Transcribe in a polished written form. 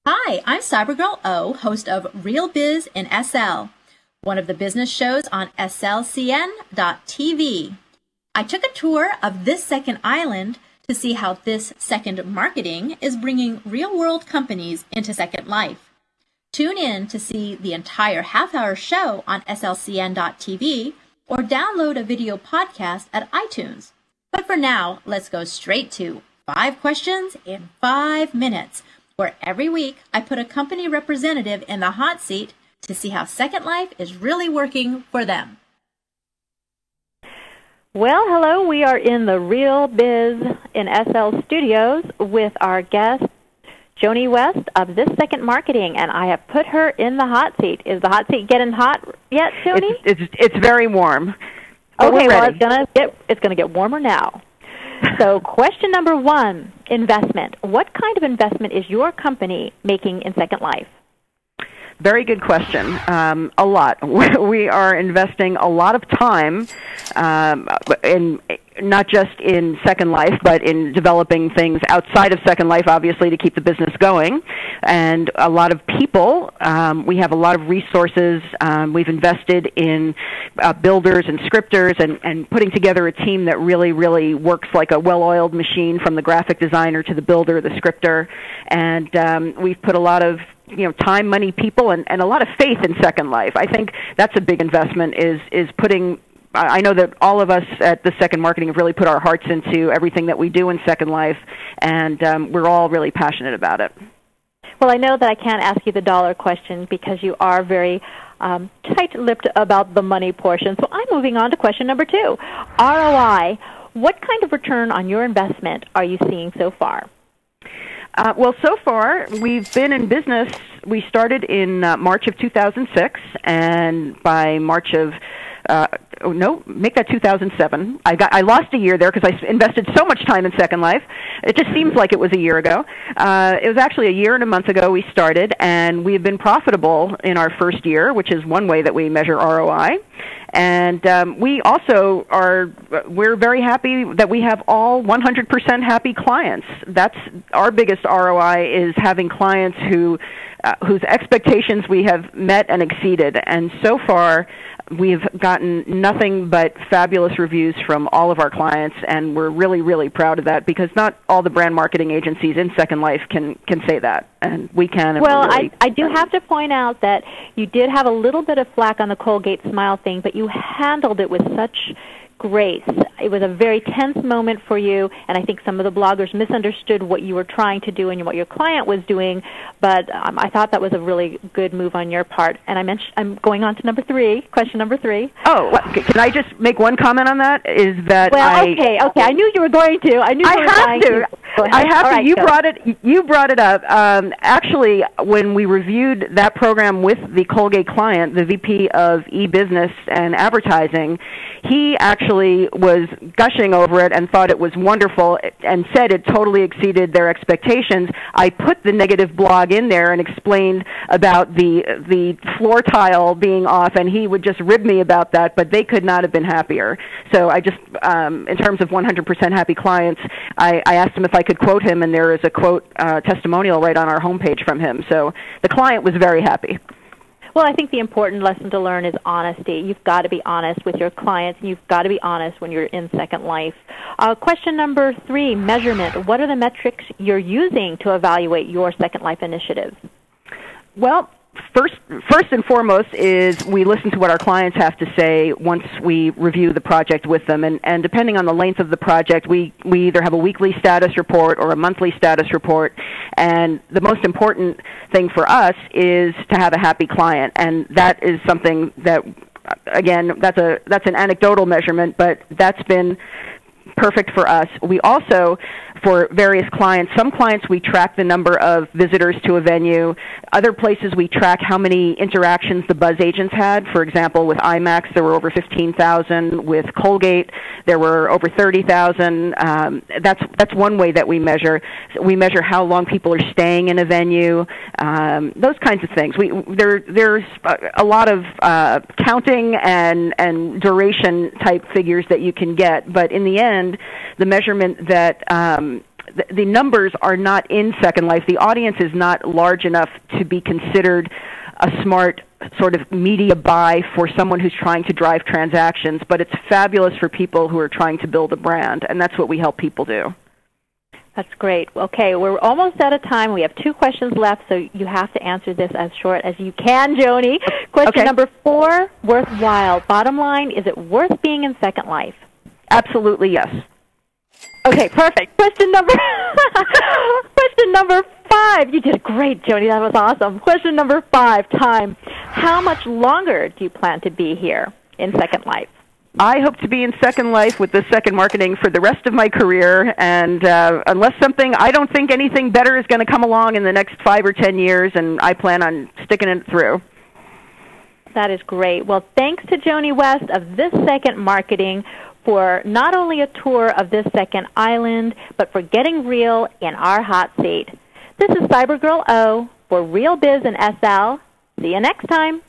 Hi, I'm Cybergirl O, host of Real Biz in SL, one of the business shows on slcn.tv. I took a tour of this second island to see how this second marketing is bringing real-world companies into Second Life. Tune in to see the entire half-hour show on slcn.tv or download a video podcast at iTunes. But for now, let's go straight to 5 questions in 5 minutes, where every week I put a company representative in the hot seat to see how Second Life is really working for them. Well, hello. We are in the Real Biz in SL studios with our guest, Joni West of This Second Marketing, and I have put her in the hot seat. Is the hot seat getting hot yet, Joni? It's very warm. Okay, well, it's gonna get warmer now. So, question number 1, investment. What kind of investment is your company making in Second Life? Very good question. A lot. We are investing a lot of time in not just in Second Life, but in developing things outside of Second Life, obviously, to keep the business going. And a lot of people. We have a lot of resources. We've invested in builders and scripters and putting together a team that really, really works like a well-oiled machine, from the graphic designer to the builder, the scripter. And we've put a lot of time, money, people, and a lot of faith in Second Life. I think that's a big investment, is putting, I know that all of us at the Second Marketing have really put our hearts into everything that we do in Second Life, and we're all really passionate about it. Well, I know that I can't ask you the dollar question because you are very tight-lipped about the money portion, so I'm moving on to question number 2. ROI, what kind of return on your investment are you seeing so far? Well, so far, we've been in business. We started in March of 2006, and by March of, make that 2007. I lost a year there because I invested so much time in Second Life. It just seems like it was a year ago. It was actually a year and a month ago we started, and we've been profitable in our first year, which is one way that we measure ROI. And we also we're very happy that we have all 100% happy clients. That's our biggest ROI, is having clients whose expectations we have met and exceeded. And so far, we've gotten nothing but fabulous reviews from all of our clients, and we're really, really proud of that, because not all the brand marketing agencies in Second Life can say that, and we can. And well, really, I do have to point out that you did have a little bit of flack on the Colgate Smile thing, but you handled it with such grace. It was a very tense moment for you, and I think some of the bloggers misunderstood what you were trying to do and what your client was doing, but I thought that was a really good move on your part. And I'm going on to question number 3. Oh, can I just make one comment on that? Is that okay. I knew you were going to. I have to. I have to. You brought it up. Actually, when we reviewed that program with the Colgate client, the VP of e-business and advertising, he actually was gushing over it and thought it was wonderful and said it totally exceeded their expectations. I put the negative blog in there and explained about the floor tile being off, and he would just rib me about that, but they could not have been happier. So I just, in terms of 100% happy clients, I asked him if I could quote him, and there is a quote testimonial right on our homepage from him. So the client was very happy. Well, I think the important lesson to learn is honesty. You've got to be honest with your clients, and you've got to be honest when you're in Second Life. Question number 3, measurement. What are the metrics you're using to evaluate your Second Life initiative? Well, first and foremost is we listen to what our clients have to say once we review the project with them, and depending on the length of the project, we either have a weekly status report or a monthly status report, and the most important thing for us is to have a happy client, and that is something that, again, that's an anecdotal measurement, but that's been perfect for us. We also, for various clients, some clients we track the number of visitors to a venue. Other places we track how many interactions the buzz agents had. For example, with IMAX, there were over 15,000. With Colgate, there were over 30,000. That's one way that we measure. We measure how long people are staying in a venue, those kinds of things. There's a lot of counting and duration type figures that you can get, but in the end, the measurement that the numbers are not in Second Life. The audience is not large enough to be considered a smart sort of media buy for someone who's trying to drive transactions, but it's fabulous for people who are trying to build a brand, and that's what we help people do. That's great. Okay, we're almost out of time. We have 2 questions left, so you have to answer this as short as you can, Joni. Question number 4, worthwhile. Bottom line, is it worth being in Second Life? Absolutely, yes. Okay, perfect. Question number 5. You did great, Joni. That was awesome. Question number 5, time. How much longer do you plan to be here in Second Life? I hope to be in Second Life with this second marketing for the rest of my career, and unless I don't think anything better is going to come along in the next 5 or 10 years, and I plan on sticking it through. That is great. Well, thanks to Joni West of This Second Marketing for not only a tour of this second island, but for getting real in our hot seat. This is Cybergirl O for Real Biz and SL. See you next time.